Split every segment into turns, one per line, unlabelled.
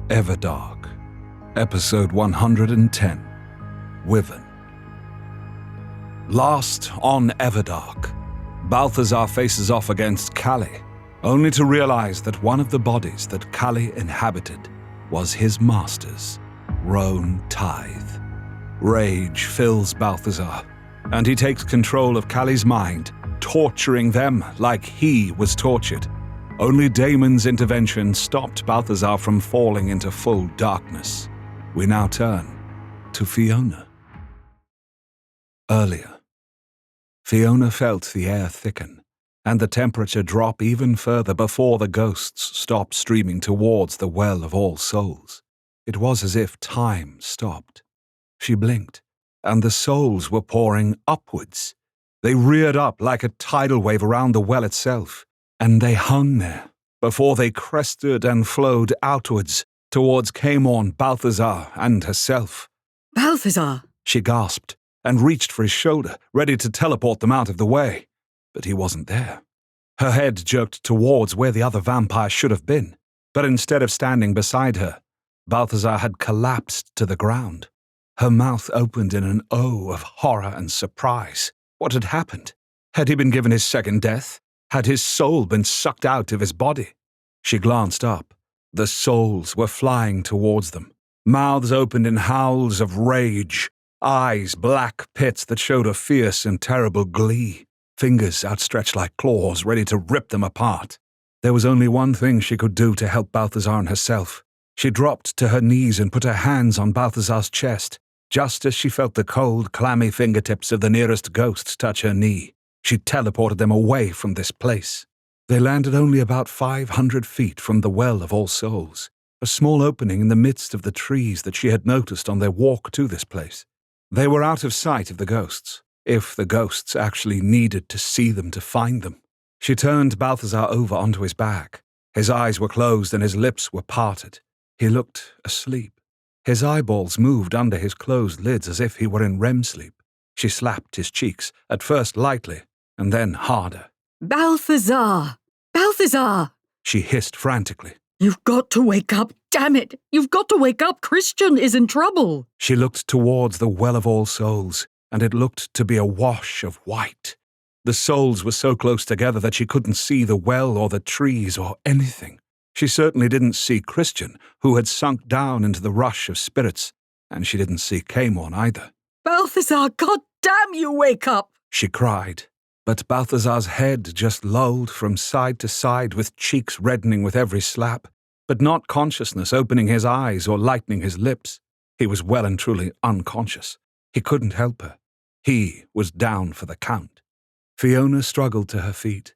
Everdark, Episode 110, Wyvern. Last on Everdark, Balthazar faces off against Callie, only to realize that one of the bodies that Callie inhabited was his master's, Roan Tithe. Rage fills Balthazar, and he takes control of Callie's mind, torturing them like he was tortured. Only Damon's intervention stopped Balthazar from falling into full darkness. We now turn to Fiona. Earlier, Fiona felt the air thicken, and the temperature drop even further before the ghosts stopped streaming towards the Well of All Souls. It was as if time stopped. She blinked, and the souls were pouring upwards. They reared up like a tidal wave around the well itself, and they hung there before they crested and flowed outwards towards Caemorn, Balthazar, and herself.
Balthazar!
She gasped and reached for his shoulder, ready to teleport them out of the way. But he wasn't there. Her head jerked towards where the other vampire should have been, but instead of standing beside her, Balthazar had collapsed to the ground. Her mouth opened in an O of horror and surprise. What had happened? Had he been given his second death? Had his soul been sucked out of his body? She glanced up. The souls were flying towards them, mouths opened in howls of rage, eyes black pits that showed a fierce and terrible glee, fingers outstretched like claws ready to rip them apart. There was only one thing she could do to help Balthazar and herself. She dropped to her knees and put her hands on Balthazar's chest. Just as she felt the cold, clammy fingertips of the nearest ghosts touch her knee, she teleported them away from this place. They landed only about 500 feet from the Well of All Souls, a small opening in the midst of the trees that she had noticed on their walk to this place. They were out of sight of the ghosts, if the ghosts actually needed to see them to find them. She turned Balthazar over onto his back. His eyes were closed and his lips were parted. He looked asleep. His eyeballs moved under his closed lids as if he were in REM sleep. She slapped his cheeks, at first lightly, and then harder.
Balthazar! Balthazar!
She hissed frantically.
You've got to wake up, damn it! You've got to wake up, Christian is in trouble!
She looked towards the Well of All Souls, and it looked to be a wash of white. The souls were so close together that she couldn't see the well or the trees or anything. She certainly didn't see Christian, who had sunk down into the rush of spirits, and she didn't see Caemorn either.
Balthazar, God damn you, wake up!
She cried. But Balthazar's head just lolled from side to side with cheeks reddening with every slap, but not consciousness opening his eyes or lightening his lips. He was well and truly unconscious. He couldn't help her. He was down for the count. Fiona struggled to her feet.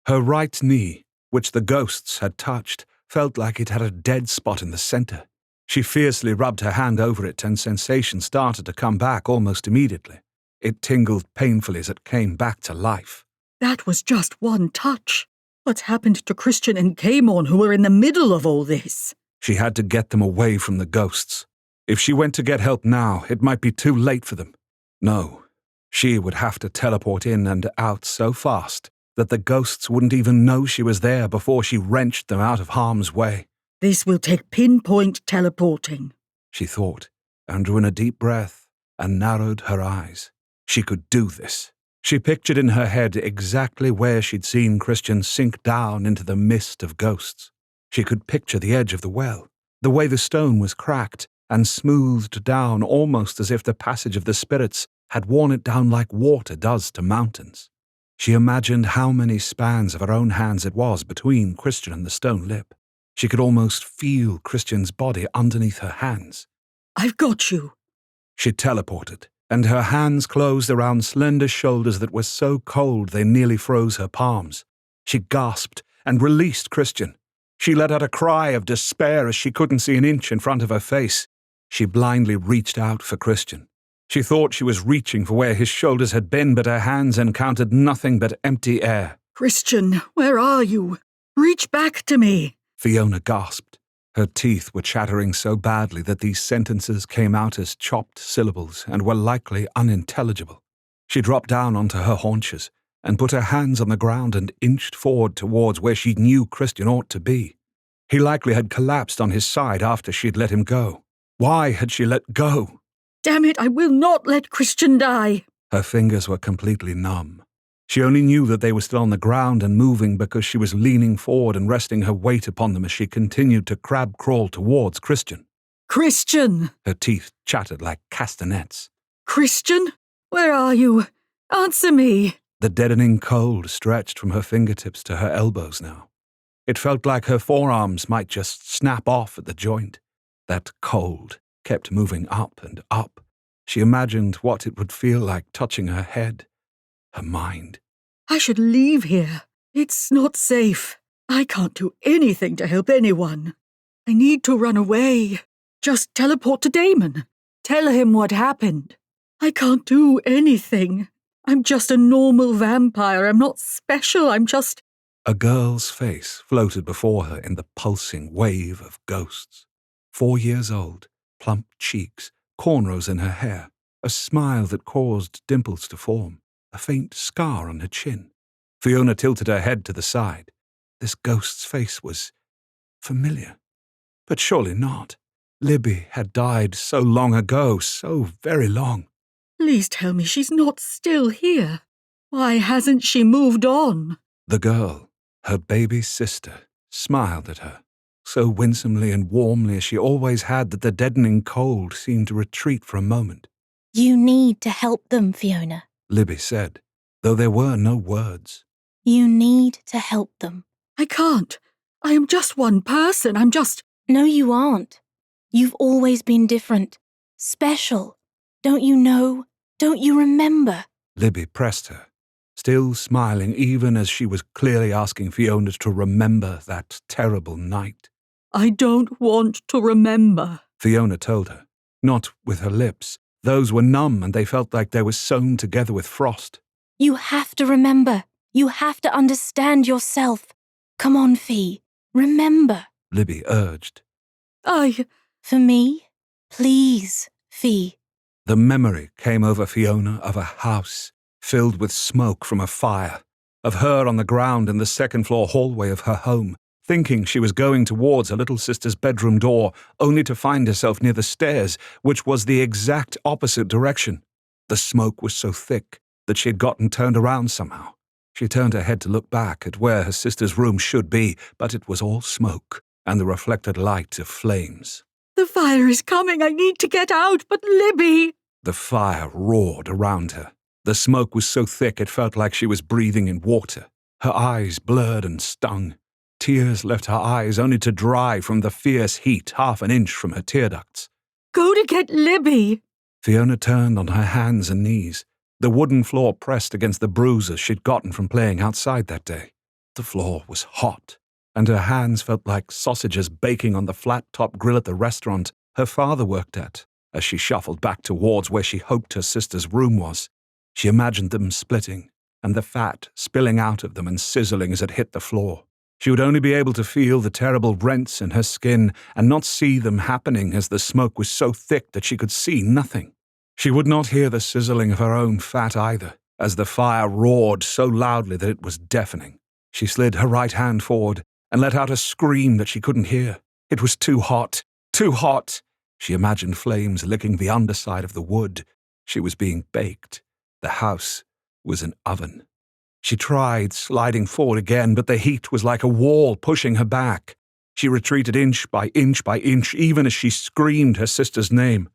Her right knee, which the ghosts had touched, felt like it had a dead spot in the center. She fiercely rubbed her hand over it, and sensation started to come back almost immediately. It tingled painfully as it came back to life.
That was just one touch. What's happened to Christian and Caemorn, who were in the middle of all this?
She had to get them away from the ghosts. If she went to get help now, it might be too late for them. No, she would have to teleport in and out so fast that the ghosts wouldn't even know she was there before she wrenched them out of harm's way.
This will take pinpoint teleporting,
she thought, and drew in a deep breath and narrowed her eyes. She could do this. She pictured in her head exactly where she'd seen Christian sink down into the mist of ghosts. She could picture the edge of the well, the way the stone was cracked and smoothed down almost as if the passage of the spirits had worn it down like water does to mountains. She imagined how many spans of her own hands it was between Christian and the stone lip. She could almost feel Christian's body underneath her hands.
I've got you.
She teleported, and her hands closed around slender shoulders that were so cold they nearly froze her palms. She gasped and released Christian. She let out a cry of despair as she couldn't see an inch in front of her face. She blindly reached out for Christian. She thought she was reaching for where his shoulders had been, but her hands encountered nothing but empty air.
Christian, where are you? Reach back to me.
Fiona gasped. Her teeth were chattering so badly that these sentences came out as chopped syllables and were likely unintelligible. She dropped down onto her haunches and put her hands on the ground and inched forward towards where she knew Christian ought to be. He likely had collapsed on his side after she'd let him go. Why had she let go?
Damn it, I will not let Christian die.
Her fingers were completely numb. She only knew that they were still on the ground and moving because she was leaning forward and resting her weight upon them as she continued to crab crawl towards Christian.
Christian!
Her teeth chattered like castanets.
Christian? Where are you? Answer me!
The deadening cold stretched from her fingertips to her elbows now. It felt like her forearms might just snap off at the joint. That cold kept moving up and up. She imagined what it would feel like touching her head, her mind.
I should leave here. It's not safe. I can't do anything to help anyone. I need to run away. Just teleport to Damon. Tell him what happened. I can't do anything. I'm just a normal vampire. I'm not special. I'm just...
A girl's face floated before her in the pulsing wave of ghosts. 4 years old, plump cheeks, cornrows in her hair, a smile that caused dimples to form, a faint scar on her chin. Fiona tilted her head to the side. This ghost's face was familiar. But surely not. Libby had died so long ago, so very long.
Please tell me she's not still here. Why hasn't she moved on?
The girl, her baby sister, smiled at her, so winsomely and warmly as she always had that the deadening cold seemed to retreat for a moment.
You need to help them, Fiona,
Libby said, though there were no words.
You need to help them.
I can't. I am just one person. I'm just...
No, you aren't. You've always been different. Special. Don't you know? Don't you remember?
Libby pressed her, still smiling even as she was clearly asking Fiona to remember that terrible night.
I don't want to remember,
Fiona told her, not with her lips. Those were numb and they felt like they were sewn together with frost.
You have to remember. You have to understand yourself. Come on, Fee. Remember.
Libby urged.
For me? Please, Fee.
The memory came over Fiona of a house filled with smoke from a fire, of her on the ground in the second-floor hallway of her home, thinking she was going towards her little sister's bedroom door, only to find herself near the stairs, which was the exact opposite direction. The smoke was so thick that she had gotten turned around somehow. She turned her head to look back at where her sister's room should be, but it was all smoke and the reflected light of flames.
The fire is coming. I need to get out, but Libby...
The fire roared around her. The smoke was so thick it felt like she was breathing in water. Her eyes blurred and stung. Tears left her eyes only to dry from the fierce heat 1/2 inch from her tear ducts.
Go to get Libby.
Fiona turned on her hands and knees. The wooden floor pressed against the bruises she'd gotten from playing outside that day. The floor was hot, and her hands felt like sausages baking on the flat-top grill at the restaurant her father worked at, as she shuffled back towards where she hoped her sister's room was. She imagined them splitting, and the fat spilling out of them and sizzling as it hit the floor. She would only be able to feel the terrible rents in her skin and not see them happening as the smoke was so thick that she could see nothing. She would not hear the sizzling of her own fat either, as the fire roared so loudly that it was deafening. She slid her right hand forward and let out a scream that she couldn't hear. It was too hot, too hot. She imagined flames licking the underside of the wood. She was being baked. The house was an oven. She tried sliding forward again, but the heat was like a wall pushing her back. She retreated inch by inch by inch, even as she screamed her sister's name.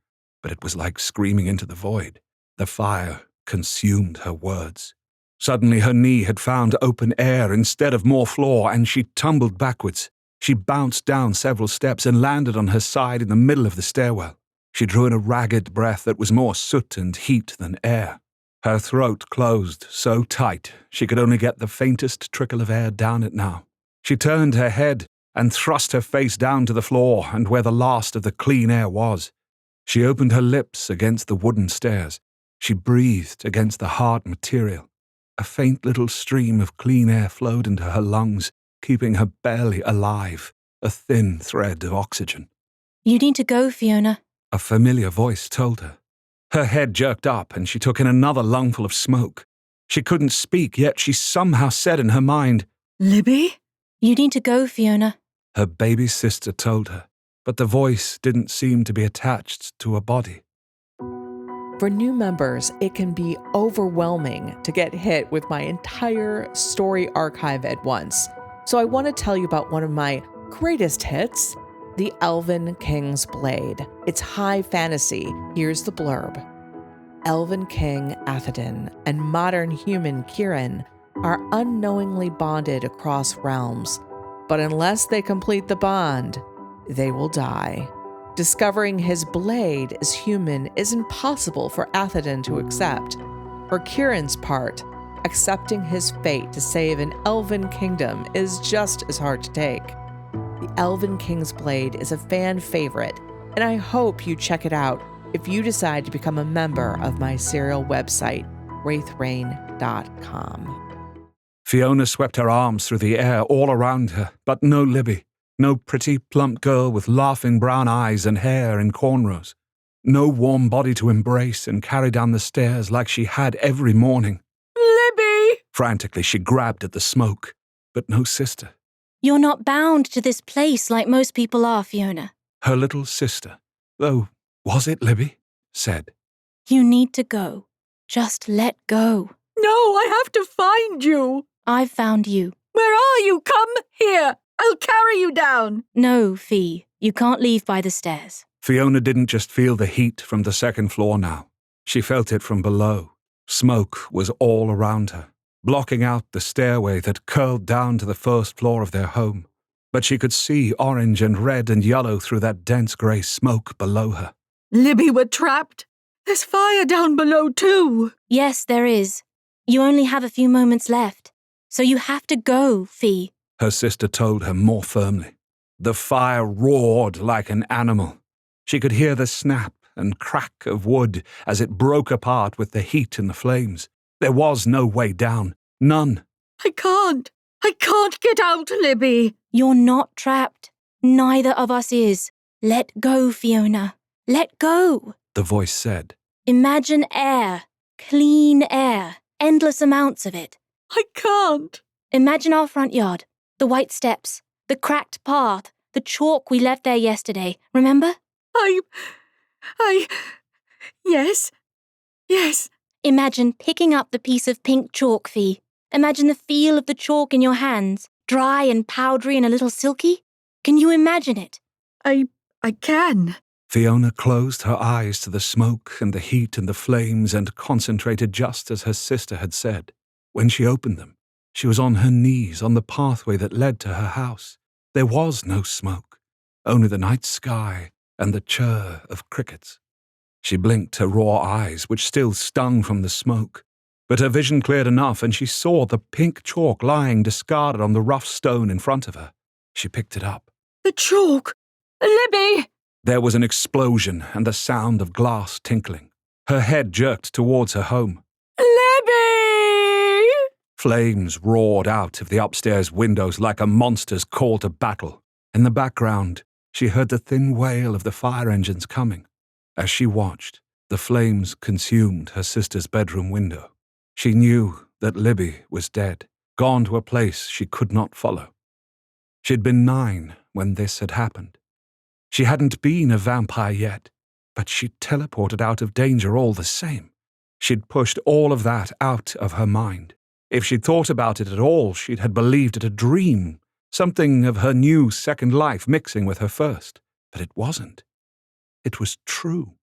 But it was like screaming into the void. The fire consumed her words. Suddenly her knee had found open air instead of more floor, and she tumbled backwards. She bounced down several steps and landed on her side in the middle of the stairwell. She drew in a ragged breath that was more soot and heat than air. Her throat closed so tight she could only get the faintest trickle of air down it now. She turned her head and thrust her face down to the floor and where the last of the clean air was. She opened her lips against the wooden stairs. She breathed against the hard material. A faint little stream of clean air flowed into her lungs, keeping her barely alive, a thin thread of oxygen.
You need to go, Fiona.
A familiar voice told her. Her head jerked up and she took in another lungful of smoke. She couldn't speak, yet she somehow said in her mind,
Libby?
You need to go, Fiona.
her baby sister told her, but the voice didn't seem to be attached to a body.
For new members, it can be overwhelming to get hit with my entire story archive at once. So I want to tell you about one of my greatest hits, The Elven King's Blade. It's high fantasy. Here's the blurb. Elven King Athodin and modern human Kieran are unknowingly bonded across realms, but unless they complete the bond, they will die. Discovering his blade as human is impossible for Athodin to accept. For Kieran's part, accepting his fate to save an elven kingdom is just as hard to take. The Elven King's Blade is a fan favorite, and I hope you check it out if you decide to become a member of my serial website, wraithrain.com.
Fiona swept her arms through the air all around her, but no Libby. No pretty, plump girl with laughing brown eyes and hair in cornrows. No warm body to embrace and carry down the stairs like she had every morning.
Libby!
Frantically, she grabbed at the smoke, but no sister.
You're not bound to this place like most people are, Fiona.
Her little sister, though, was it Libby? Said.
You need to go. Just let go.
No, I have to find you.
I've found you.
Where are you? Come here. I'll carry you down.
No, Fee. You can't leave by the stairs.
Fiona didn't just feel the heat from the second floor now. She felt it from below. Smoke was all around her, blocking out the stairway that curled down to the first floor of their home. But she could see orange and red and yellow through that dense grey smoke below her.
Libby, we're trapped. There's fire down below too.
Yes, there is. You only have a few moments left. So you have to go, Fee.
Her sister told her more firmly. The fire roared like an animal. She could hear the snap and crack of wood as it broke apart with the heat and the flames. There was no way down. None.
I can't get out, Libby.
You're not trapped. Neither of us is. Let go, Fiona. Let go.
The voice said.
Imagine air. Clean air. Endless amounts of it.
I can't.
Imagine our front yard. The white steps, the cracked path, the chalk we left there yesterday, remember?
Yes.
Imagine picking up the piece of pink chalk, Fee. Imagine the feel of the chalk in your hands, dry and powdery and a little silky. Can you imagine it?
I can.
Fiona closed her eyes to the smoke and the heat and the flames and concentrated just as her sister had said. When she opened them, she was on her knees on the pathway that led to her house. There was no smoke, only the night sky and the chirr of crickets. She blinked her raw eyes, which still stung from the smoke, but her vision cleared enough and she saw the pink chalk lying discarded on the rough stone in front of her. She picked it up.
The chalk! Libby!
There was an explosion and the sound of glass tinkling. Her head jerked towards her home.
Libby!
Flames roared out of the upstairs windows like a monster's call to battle. In the background, she heard the thin wail of the fire engines coming. As she watched, the flames consumed her sister's bedroom window. She knew that Libby was dead, gone to a place she could not follow. She'd been 9 when this had happened. She hadn't been a vampire yet, but she'd teleported out of danger all the same. She'd pushed all of that out of her mind. If she'd thought about it at all, she'd had believed it a dream, something of her new second life mixing with her first. But it wasn't. It was true.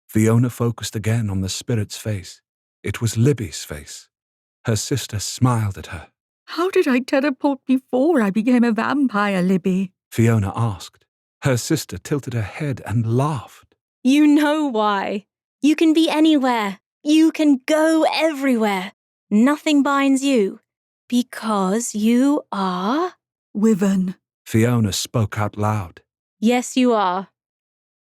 Fiona focused again on the spirit's face. It was Libby's face. Her sister smiled at her.
How did I teleport before I became a vampire, Libby?
Fiona asked. Her sister tilted her head and laughed.
You know why. You can be anywhere. You can go everywhere. Nothing binds you. Because you are...
Wyvern.
Fiona spoke out loud.
Yes, you are.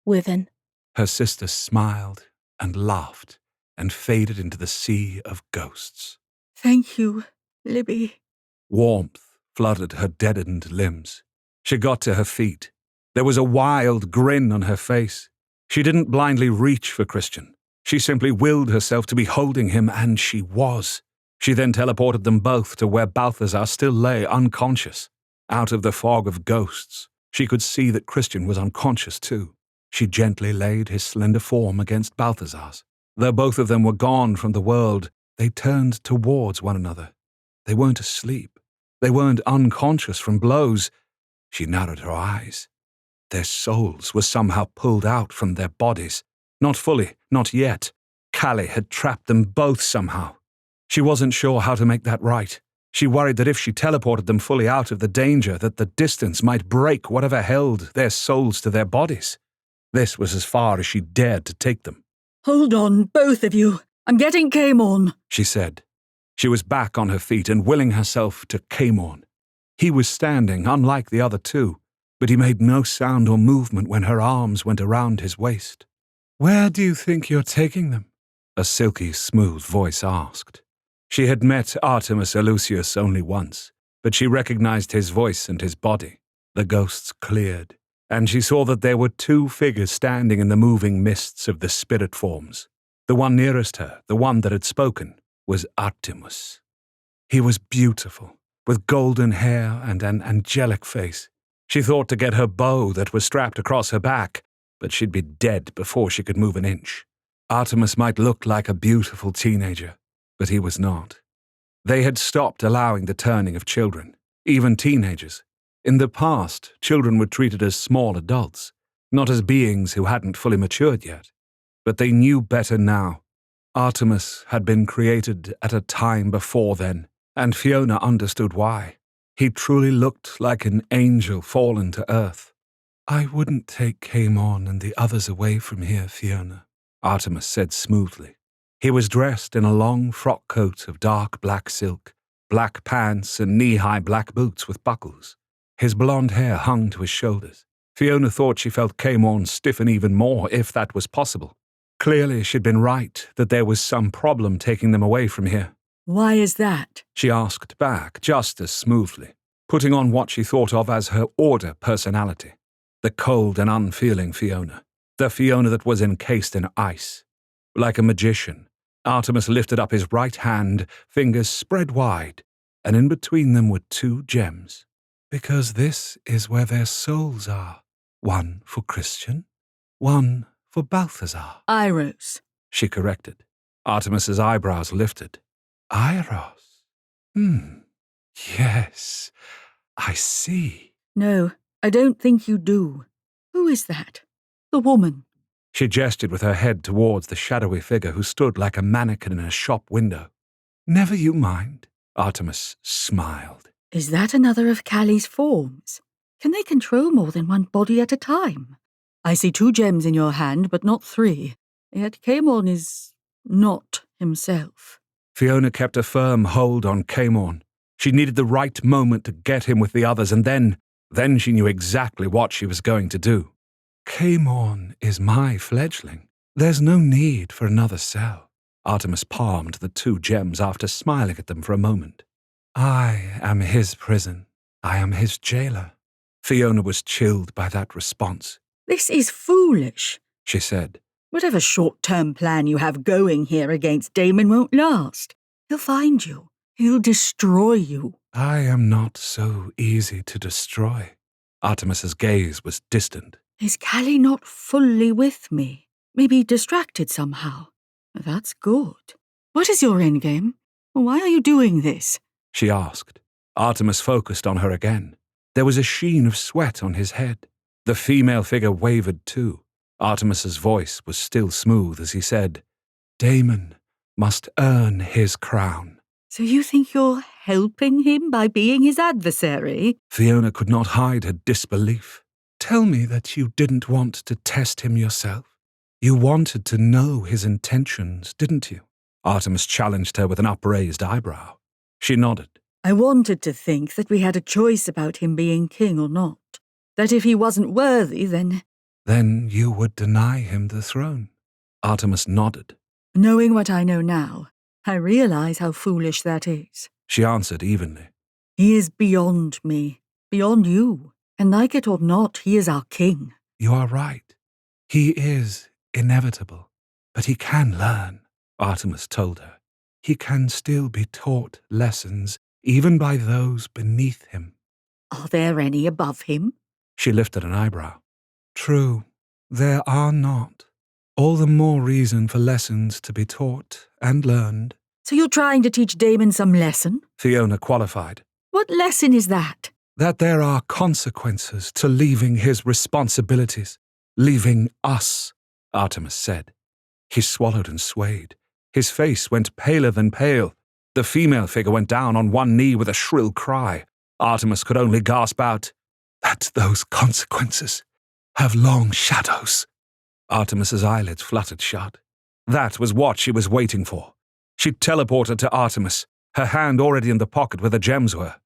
Wyvern.
Her sister smiled and laughed and faded into the sea of ghosts.
Thank you, Libby.
Warmth flooded her deadened limbs. She got to her feet. There was a wild grin on her face. She didn't blindly reach for Christian. She simply willed herself to be holding him, and she was. She then teleported them both to where Balthazar still lay unconscious. Out of the fog of ghosts, She could see that Christian was unconscious too. She gently laid his slender form against Balthazar's. Though both of them were gone from the world, they turned towards one another. They weren't asleep. They weren't unconscious from blows. She narrowed her eyes. Their souls were somehow pulled out from their bodies. Not fully, not yet. Callie had trapped them both somehow. She wasn't sure how to make that right. She worried that if she teleported them fully out of the danger, that the distance might break whatever held their souls to their bodies. This was as far as she dared to take them.
Hold on, both of you. I'm getting Camorn,
she said. She was back on her feet and willing herself to Camorn. He was standing, unlike the other two, but he made no sound or movement when her arms went around his waist. "Where do you think you're taking them?" a silky, smooth voice asked. She had met Artemus Elusius only once, but she recognized his voice and his body. The ghosts cleared, and she saw that there were two figures standing in the moving mists of the spirit forms. The one nearest her, the one that had spoken, was Artemus. He was beautiful, with golden hair and an angelic face. She thought to get her bow that was strapped across her back, but she'd be dead before she could move an inch. Artemus might look like a beautiful teenager, but he was not. They had stopped allowing the turning of children, even teenagers. In the past, children were treated as small adults, not as beings who hadn't fully matured yet. But they knew better now. Artemus had been created at a time before then, and Fiona understood why. He truly looked like an angel fallen to earth. "I wouldn't take Camorn and the others away from here, Fiona," Artemus said smoothly. He was dressed in a long frock coat of dark black silk, black pants and knee-high black boots with buckles. His blonde hair hung to his shoulders. Fiona thought she felt Camorn stiffen even more, if that was possible. Clearly she'd been right, that there was some problem taking them away from here.
Why is that?
She asked back, just as smoothly, putting on what she thought of as her order personality. The cold and unfeeling Fiona. The Fiona that was encased in ice. Like a magician, Artemus lifted up his right hand, fingers spread wide, and in between them were two gems. "Because this is where their souls are. One for Christian, one for Balthazar."
Iros.
She corrected. Artemis's eyebrows lifted. "Iros? Yes, I see."
No, I don't think you do. Who is that? The woman.
She gestured with her head towards the shadowy figure who stood like a mannequin in a shop window. "Never you mind," Artemis smiled.
Is that another of Callie's forms? Can they control more than one body at a time? I see 2 gems in your hand, but not 3. Yet Camorn is not himself.
Fiona kept a firm hold on Camorn. She needed the right moment to get him with the others, and then she knew exactly what she was going to do. "Camorn is my fledgling. There's no need for another cell." Artemis palmed the 2 gems after smiling at them for a moment. "I am his prison. I am his jailer." Fiona was chilled by that response.
This is foolish,
She said.
Whatever short-term plan you have going here against Damon won't last. He'll find you. He'll destroy you.
"I am not so easy to destroy." Artemis's gaze was distant.
Is Callie not fully with me? Maybe distracted somehow? That's good. What is your endgame? Why are you doing this?
She asked. Artemis focused on her again. There was a sheen of sweat on his head. The female figure wavered too. Artemis's voice was still smooth as he said, "Damon must earn his crown."
So you think you're helping him by being his adversary?
Fiona could not hide her disbelief. "Tell me that you didn't want to test him yourself. You wanted to know his intentions, didn't you?" Artemis challenged her with an upraised eyebrow. She nodded.
I wanted to think that we had a choice about him being king or not. That if he wasn't worthy,
"Then you would deny him the throne?" Artemis nodded.
Knowing what I know now, I realize how foolish that is.
She answered evenly.
He is beyond me, beyond you, and like it or not, he is our king.
"You are right. He is inevitable, but he can learn," Artemis told her. "He can still be taught lessons, even by those beneath him."
Are there any above him?
She lifted an eyebrow. True, there are not. All the more reason for lessons to be taught and learned.
So you're trying to teach Damon some lesson?
Fiona qualified.
What lesson is that?
That there are consequences to leaving his responsibilities, leaving us, Artemus said. He swallowed and swayed. His face went paler than pale. The female figure went down on one knee with a shrill cry. Artemus could only gasp out, that those consequences have long shadows. Artemis's eyelids fluttered shut. That was what she was waiting for. She teleported to Artemis, her hand already in the pocket where the gems were.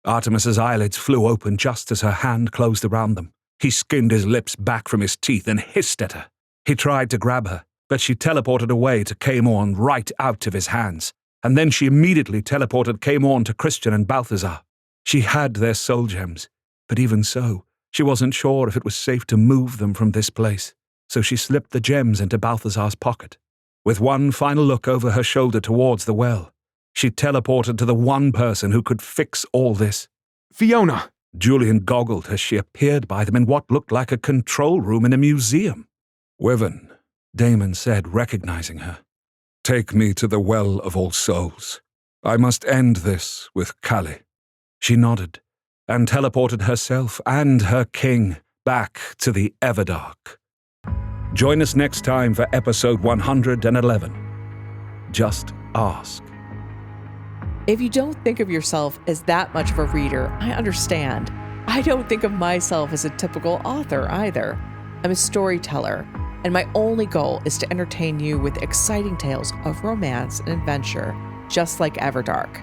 Artemis's eyelids flew open just as her hand closed around them. He skinned his lips back from his teeth and hissed at her. He tried to grab her, but she teleported away to Caemorn right out of his hands, and then she immediately teleported Caemorn to Christian and Balthazar. She had their soul gems, but even so, she wasn't sure if it was safe to move them from this place, so she slipped the gems into Balthazar's pocket. With one final look over her shoulder towards the well, she teleported to the one person who could fix all this.
Fiona!
Julian goggled as she appeared by them in what looked like a control room in a museum. Wyvern, Damon said, recognizing her. Take me to the Well of All Souls. I must end this with Callie. She nodded, and teleported herself and her king back to the Everdark. Join us next time for episode 111. Just Ask.
If you don't think of yourself as that much of a reader, I understand. I don't think of myself as a typical author either. I'm a storyteller, and my only goal is to entertain you with exciting tales of romance and adventure, just like Everdark.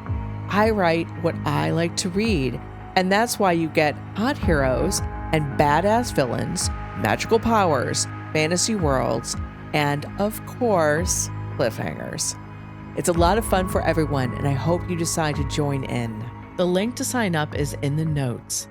I write what I like to read, and that's why you get hot heroes and badass villains, magical powers, fantasy worlds, and, of course, cliffhangers. It's a lot of fun for everyone, and I hope you decide to join in. The link to sign up is in the notes.